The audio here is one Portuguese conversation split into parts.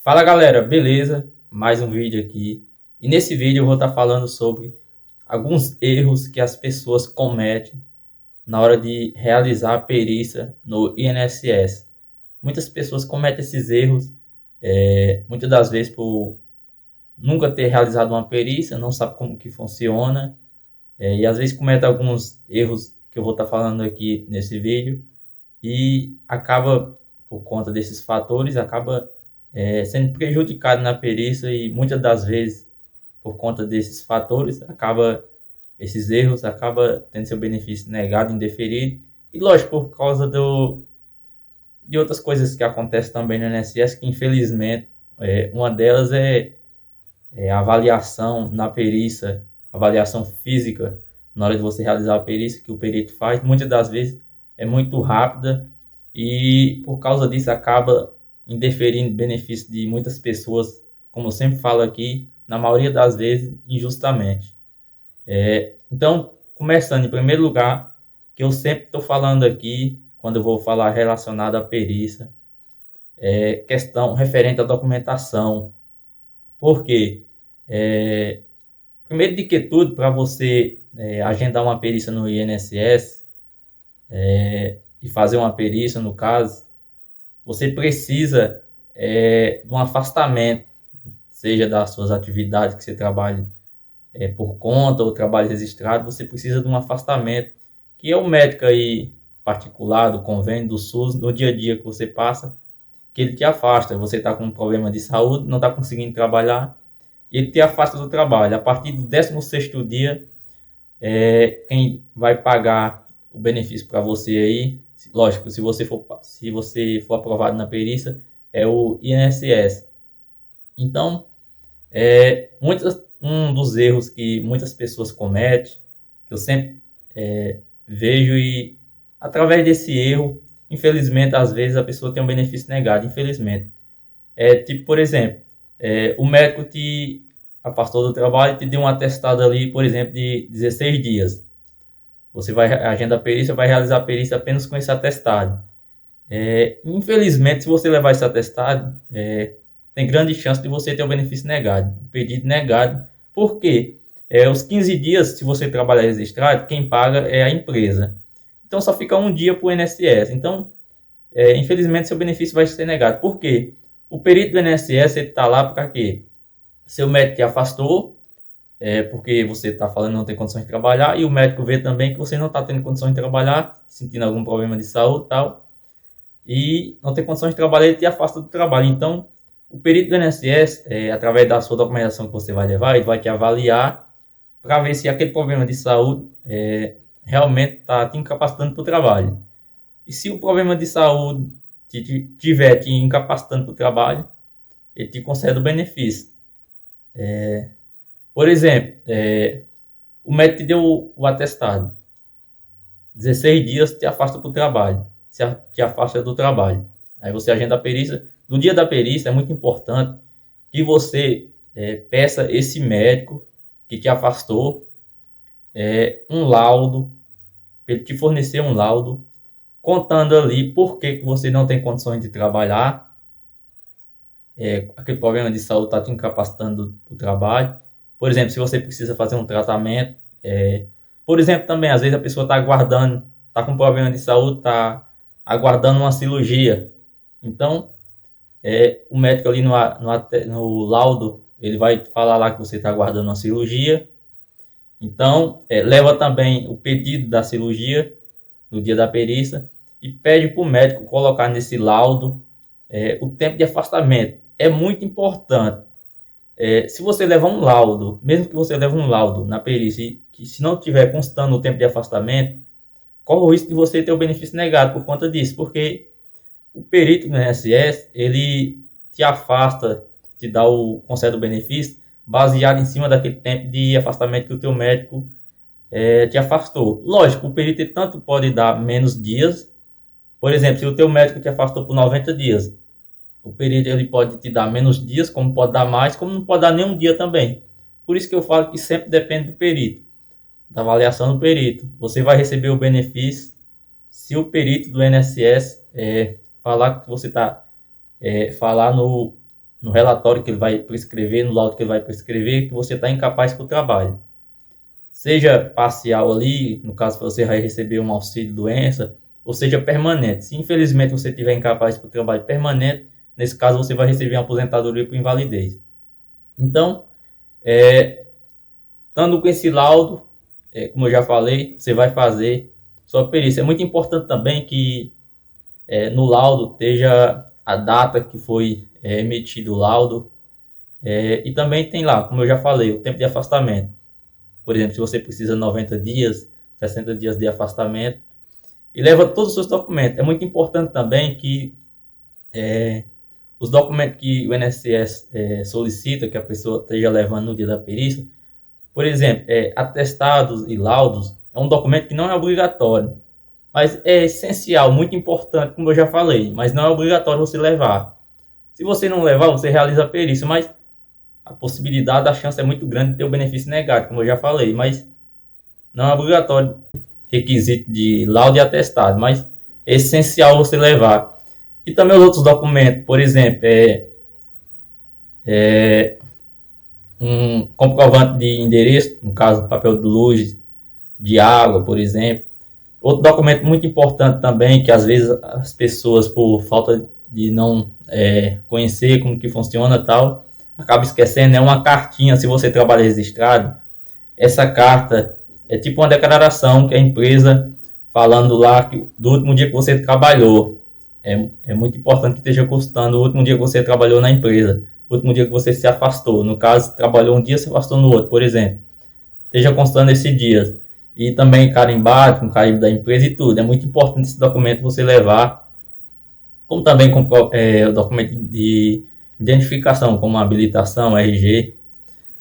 Fala galera, beleza? Mais um vídeo aqui. E nesse vídeo eu vou estar falando sobre alguns erros que as pessoas cometem na hora de realizar a perícia no INSS. Muitas pessoas cometem esses erros, muitas das vezes por nunca ter realizado uma perícia, não sabe como que funciona, e às vezes comete alguns erros que eu vou estar falando aqui nesse vídeo e acaba, por conta desses fatores, acaba sendo prejudicado na perícia e muitas das vezes, por conta desses fatores, esses erros, acaba tendo seu benefício negado, indeferido. E lógico, por causa de outras coisas que acontecem também no INSS, que infelizmente, uma delas é a avaliação na perícia, avaliação física, na hora de você realizar a perícia, que o perito faz, muitas das vezes é muito rápida e por causa disso acaba indeferindo benefício de muitas pessoas, como eu sempre falo aqui, na maioria das vezes injustamente. Então, começando em primeiro lugar, que eu sempre estou falando aqui, quando eu vou falar relacionado à perícia, questão referente à documentação. Por quê? É, Primeiro de que tudo, para você agendar uma perícia no INSS e fazer uma perícia, no caso, você precisa de um afastamento, seja das suas atividades que você trabalha por conta ou trabalho registrado, você precisa de um afastamento, que é o médico aí particular, do convênio, do SUS, no dia a dia que você passa, que ele te afasta. Você está com um problema de saúde, não está conseguindo trabalhar, e ele te afasta do trabalho. A partir do 16º dia, quem vai pagar o benefício para você aí, lógico, se você for aprovado na perícia, é o INSS. Então, um dos erros que muitas pessoas cometem, que eu sempre vejo, e através desse erro, infelizmente, às vezes a pessoa tem um benefício negado, infelizmente. Tipo, por exemplo, o médico te afastou do trabalho e te deu um atestado ali, por exemplo, de 16 dias. Você vai agendar a perícia, vai realizar a perícia apenas com esse atestado. Infelizmente, se você levar esse atestado, tem grande chance de você ter o benefício negado, o pedido negado. Por quê? Os 15 dias, se você trabalhar registrado, quem paga é a empresa. Então, só fica um dia para o INSS. Então, infelizmente, seu benefício vai ser negado. Por quê? O perito do INSS está lá para quê? Seu médico te afastou, porque você está falando que não tem condições de trabalhar, e o médico vê também que você não está tendo condições de trabalhar, sentindo algum problema de saúde e tal, e não tem condições de trabalhar, ele te afasta do trabalho. Então, o perito do INSS, através da sua documentação que você vai levar, ele vai te avaliar para ver se aquele problema de saúde realmente está te incapacitando para o trabalho. E se o problema de saúde tiver te incapacitando para o trabalho, ele te concede o benefício. Por exemplo, o médico te deu o atestado. 16 dias te afasta para o trabalho. Te afasta do trabalho. Aí você agenda a perícia. No dia da perícia é muito importante que você peça esse médico que te afastou um laudo, ele te fornecer um laudo contando ali por que você não tem condições de trabalhar, aquele problema de saúde está te incapacitando do trabalho. Por exemplo, se você precisa fazer um tratamento, por exemplo, também, às vezes a pessoa está aguardando, está com problema de saúde, está aguardando uma cirurgia. Então, o médico ali no laudo, ele vai falar lá que você está aguardando uma cirurgia. Então, leva também o pedido da cirurgia no dia da perícia e pede para o médico colocar nesse laudo o tempo de afastamento. É muito importante. Se você levar um laudo, mesmo que você leve um laudo na perícia, que se não tiver constando o tempo de afastamento, corre o risco de você ter o benefício negado por conta disso, porque o perito do INSS, ele te afasta, te dá concede o benefício, baseado em cima daquele tempo de afastamento que o teu médico te afastou. Lógico, o perito tanto pode dar menos dias, por exemplo, se o teu médico te afastou por 90 dias, o perito ele pode te dar menos dias, como pode dar mais, como não pode dar nenhum dia também. Por isso que eu falo que sempre depende do perito, da avaliação do perito. Você vai receber o benefício se o perito do INSS falar que você está falar no relatório que ele vai prescrever, no laudo que ele vai prescrever, que você está incapaz para o trabalho. Seja parcial ali, no caso você vai receber um auxílio-doença, ou seja permanente. Se infelizmente você estiver incapaz para o trabalho permanente, nesse caso você vai receber uma aposentadoria por invalidez. Então, estando com esse laudo, como eu já falei, você vai fazer sua perícia. É muito importante também que no laudo esteja a data que foi emitido o laudo, e também tem lá, como eu já falei, o tempo de afastamento. Por exemplo, se você precisa de 90 dias, 60 dias de afastamento, e leva todos os seus documentos. É muito importante também que os documentos que o INSS solicita que a pessoa esteja levando no dia da perícia, por exemplo, atestados e laudos, é um documento que não é obrigatório, mas é essencial, muito importante, como eu já falei, mas não é obrigatório você levar. Se você não levar, você realiza a perícia, mas a possibilidade, a chance é muito grande de ter o benefício negado, como eu já falei, mas não é obrigatório requisito de laudo e atestado, mas é essencial você levar. E também os outros documentos, por exemplo, um comprovante de endereço, no caso, papel de luz, de água, por exemplo. Outro documento muito importante também, que às vezes as pessoas, por falta de não conhecer como que funciona e tal, acaba esquecendo, é uma cartinha. Se você trabalha registrado, essa carta é tipo uma declaração que a empresa falando lá que, do último dia que você trabalhou. É muito importante que esteja constando o último dia que você trabalhou na empresa, o último dia que você se afastou. No caso, trabalhou um dia, se afastou no outro, por exemplo. Esteja constando esse dia. E também carimbado, com o carimbo da empresa e tudo. É muito importante esse documento você levar, como também o documento de identificação, como habilitação, RG,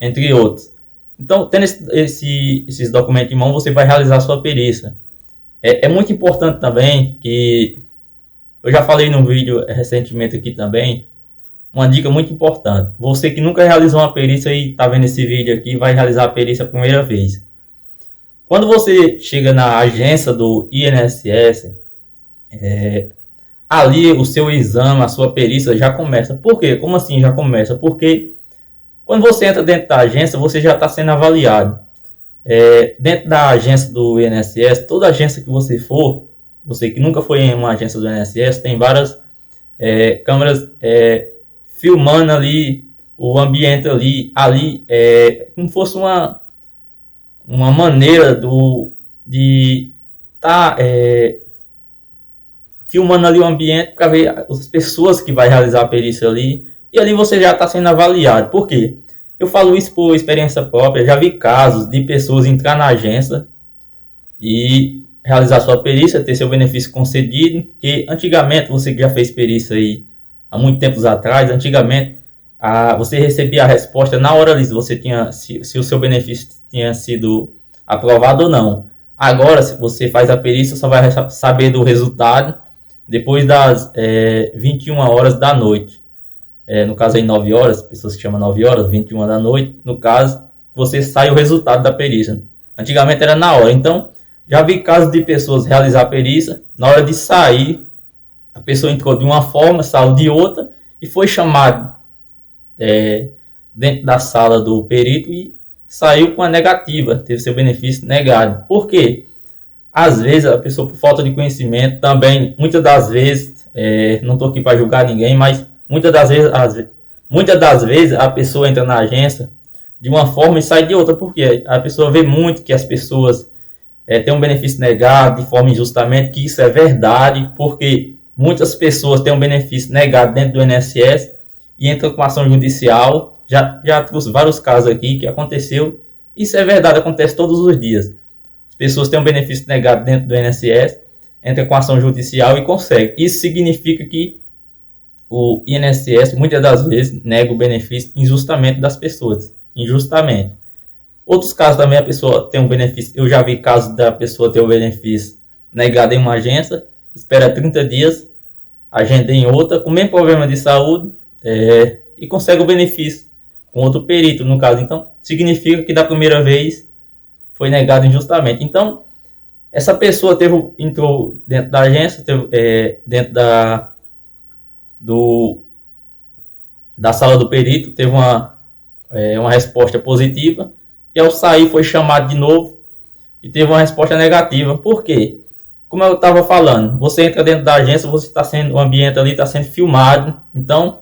entre outros. Então, tendo esses documentos em mão, você vai realizar a sua perícia. É muito importante também que, eu já falei num vídeo recentemente aqui também, uma dica muito importante. Você que nunca realizou uma perícia e está vendo esse vídeo aqui, vai realizar a perícia a primeira vez. Quando você chega na agência do INSS, ali o seu exame, a sua perícia já começa. Por quê? Como assim já começa? Porque quando você entra dentro da agência, você já está sendo avaliado. Dentro da agência do INSS, toda agência que você for, você que nunca foi em uma agência do INSS, tem várias câmeras filmando ali o ambiente ali como fosse uma maneira de estar filmando ali o ambiente para ver as pessoas que vai realizar a perícia ali, e ali você já está sendo avaliado. Por quê? Eu falo isso por experiência própria, já vi casos de pessoas entrar na agência e realizar sua perícia, ter seu benefício concedido, que antigamente, você que já fez perícia aí há muito tempos atrás, antigamente você recebia a resposta na hora ali, se o seu benefício tinha sido aprovado ou não. Agora, se você faz a perícia, só vai saber do resultado depois das 21 horas da noite. No caso aí 9 horas, pessoas que chamam 9 horas, 21 da noite, no caso, você sai o resultado da perícia. Antigamente era na hora, então já vi casos de pessoas realizar a perícia, na hora de sair, a pessoa entrou de uma forma, saiu de outra, e foi chamado dentro da sala do perito e saiu com a negativa, teve seu benefício negado. Por quê? Às vezes a pessoa, por falta de conhecimento, também, muitas das vezes, não estou aqui para julgar ninguém, mas muitas das vezes a pessoa entra na agência de uma forma e sai de outra, porque a pessoa vê muito que as pessoas têm um benefício negado de forma injustamente, que isso é verdade, porque muitas pessoas têm um benefício negado dentro do INSS e entram com ação judicial. Já trouxe vários casos aqui que aconteceu. Isso é verdade, acontece todos os dias. As pessoas têm um benefício negado dentro do INSS, entram com ação judicial e conseguem. Isso significa que o INSS muitas das vezes nega o benefício injustamente das pessoas. Injustamente. Outros casos também a pessoa tem um benefício. Eu já vi casos da pessoa ter o benefício negado em uma agência, espera 30 dias, agenda em outra, com o mesmo problema de saúde, e consegue o benefício com outro perito, no caso. Então, significa que da primeira vez foi negado injustamente. Então, essa pessoa entrou dentro da agência, dentro da sala do perito, teve uma resposta positiva, e ao sair foi chamado de novo e teve uma resposta negativa. Por quê? Como eu estava falando, você entra dentro da agência, o ambiente ali está sendo filmado, então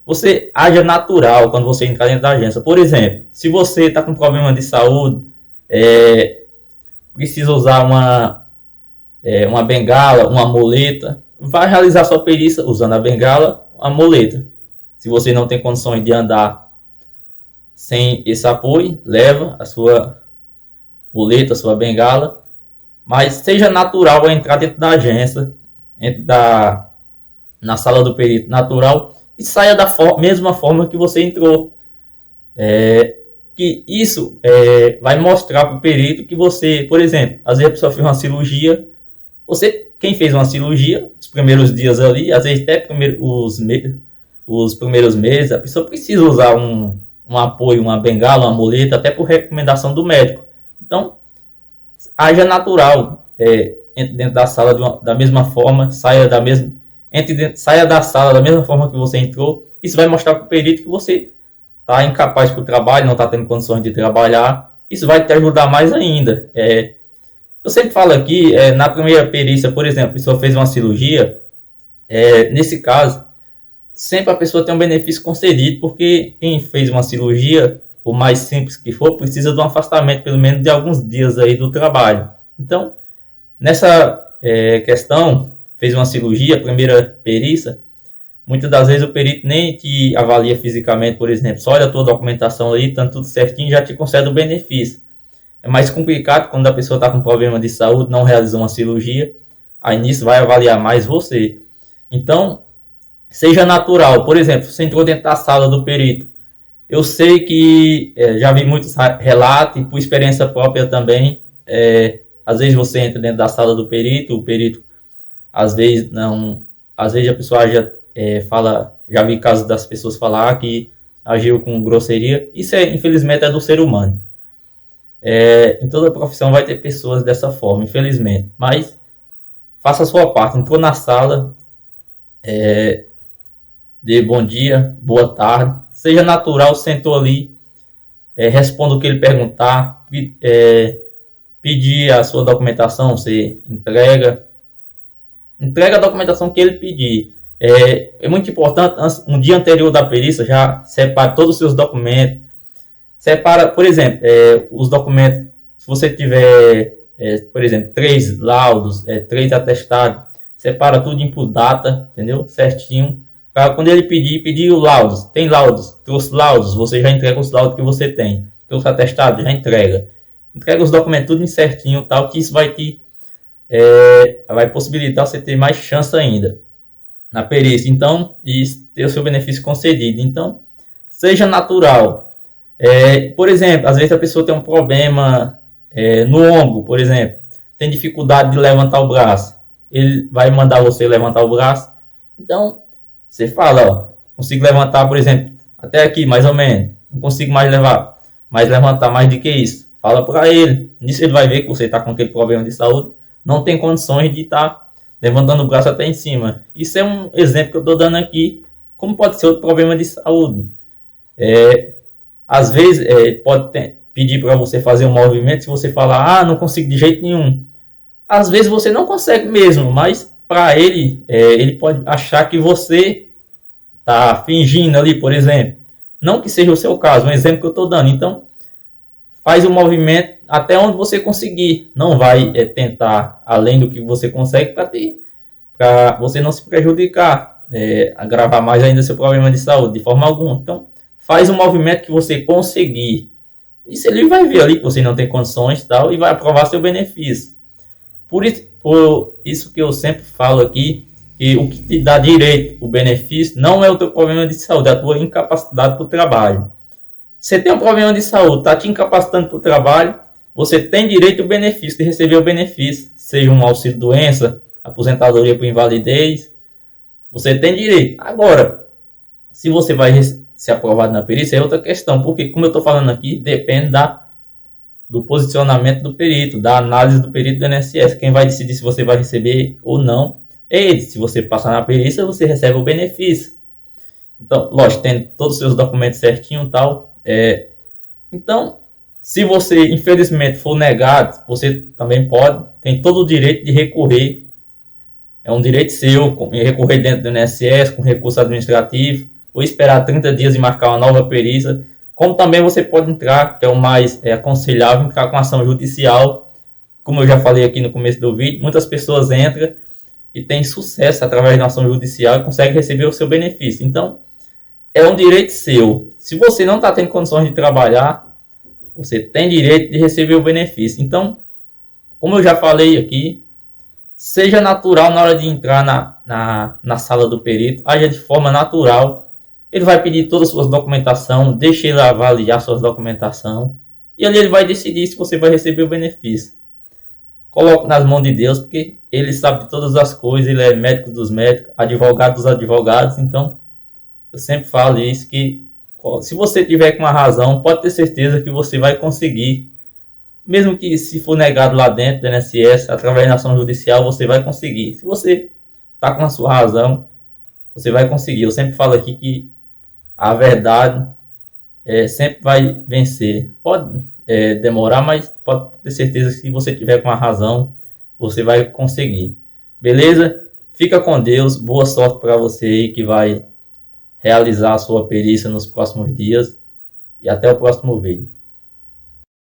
você age natural quando você entra dentro da agência. Por exemplo, se você está com problema de saúde, precisa usar uma bengala, uma muleta, vai realizar sua perícia usando a bengala, a muleta. Se você não tem condições de andar sem esse apoio, leva a sua muleta, a sua bengala, mas seja natural ao entrar dentro da agência, na sala do perito natural, e saia da mesma forma que você entrou. Que isso vai mostrar para o perito que você, por exemplo, às vezes a pessoa fez uma cirurgia, quem fez uma cirurgia, os primeiros dias ali, às vezes até os primeiros meses, a pessoa precisa usar um apoio, uma bengala, uma muleta, até por recomendação do médico. Então, haja natural, entre dentro da sala da mesma forma, saia da sala da mesma forma que você entrou. Isso vai mostrar para o perito que você está incapaz para o trabalho, não está tendo condições de trabalhar. Isso vai te ajudar mais ainda. Eu sempre falo aqui, na primeira perícia, por exemplo, a pessoa fez uma cirurgia, nesse caso, sempre a pessoa tem um benefício concedido, porque quem fez uma cirurgia, por mais simples que for, precisa de um afastamento, pelo menos de alguns dias aí do trabalho. Então, nessa questão, fez uma cirurgia, primeira perícia, muitas das vezes o perito nem te avalia fisicamente, por exemplo, só olha a tua documentação aí, tá tudo certinho, já te concede o benefício. É mais complicado quando a pessoa está com problema de saúde, não realizou uma cirurgia, aí nisso vai avaliar mais você. Então, seja natural. Por exemplo, você entrou dentro da sala do perito. Eu sei que já vi muitos relatos, e por experiência própria também, às vezes você entra dentro da sala do perito, o perito, às vezes a pessoa já vi casos das pessoas falar que agiu com grosseria. Isso infelizmente é do ser humano. Em toda profissão vai ter pessoas dessa forma, infelizmente. Mas faça a sua parte. Entrou na sala, dê bom dia, boa tarde, seja natural, sentou ali, responda o que ele perguntar, pedir a sua documentação, você entrega a documentação que ele pedir. É muito importante, um dia anterior da perícia, já separe todos os seus documentos. Separa, por exemplo, os documentos, se você tiver, por exemplo, 3 laudos, 3 atestados, separa tudo por data, entendeu? Certinho. Para quando ele pedir o laudos, tem laudos, trouxe laudos, você já entrega os laudos que você tem. Trouxe atestado, já entrega. Entrega os documentos tudo certinho, tal, que isso vai possibilitar você ter mais chance ainda na perícia. Então, e ter o seu benefício concedido. Então, seja natural. Por exemplo, às vezes a pessoa tem um problema no ombro, por exemplo, tem dificuldade de levantar o braço, ele vai mandar você levantar o braço, então você fala, consigo levantar, por exemplo, até aqui mais ou menos, não consigo mais levantar mais do que isso, fala para ele, nisso ele vai ver que você está com aquele problema de saúde, não tem condições de estar levantando o braço até em cima. Isso é um exemplo que eu estou dando aqui, como pode ser outro problema de saúde. Às vezes pode pedir para você fazer um movimento, se você falar, não consigo de jeito nenhum. Às vezes você não consegue mesmo, mas para ele, ele pode achar que você está fingindo ali, por exemplo. Não que seja o seu caso, um exemplo que eu estou dando. Então, faz o movimento até onde você conseguir. Não vai tentar além do que você consegue para você não se prejudicar, agravar mais ainda seu problema de saúde, de forma alguma. Então, faz um movimento que você conseguir. Isso ele vai ver ali que você não tem condições tal, e vai aprovar seu benefício. Por isso que eu sempre falo aqui, que o que te dá direito, o benefício, não é o teu problema de saúde, é a tua incapacidade para o trabalho. Você tem um problema de saúde, está te incapacitando para o trabalho, você tem direito ao benefício, de receber o benefício, seja um auxílio-doença, aposentadoria por invalidez, você tem direito. Agora, se você vai ser aprovado na perícia é outra questão, porque como eu estou falando aqui, depende do posicionamento do perito, da análise do perito do INSS. Quem vai decidir se você vai receber ou não é ele. Se você passar na perícia, você recebe o benefício. Então, lógico, tem todos os seus documentos certinho e tal. Então, se você, infelizmente, for negado, você também tem todo o direito de recorrer. É um direito seu, recorrer dentro do INSS, com recurso administrativo, ou esperar 30 dias e marcar uma nova perícia. Como também você pode entrar, que é o mais aconselhável, entrar com ação judicial. Como eu já falei aqui no começo do vídeo, muitas pessoas entram e têm sucesso através da ação judicial e conseguem receber o seu benefício. Então, é um direito seu. Se você não está tendo condições de trabalhar, você tem direito de receber o benefício. Então, como eu já falei aqui, seja natural na hora de entrar na sala do perito, haja de forma natural. Ele vai pedir toda a sua documentação, deixe ele avaliar sua documentação e ali ele vai decidir se você vai receber o benefício. Coloque nas mãos de Deus, porque ele sabe de todas as coisas, ele é médico dos médicos, advogado dos advogados. Então, eu sempre falo isso, que se você tiver com uma razão, pode ter certeza que você vai conseguir. Mesmo que se for negado lá dentro do INSS, através da ação judicial, você vai conseguir. Se você está com a sua razão, você vai conseguir. Eu sempre falo aqui que a verdade sempre vai vencer. Pode demorar, mas pode ter certeza que se você tiver com a razão, você vai conseguir. Beleza? Fica com Deus. Boa sorte para você aí que vai realizar a sua perícia nos próximos dias. E até o próximo vídeo.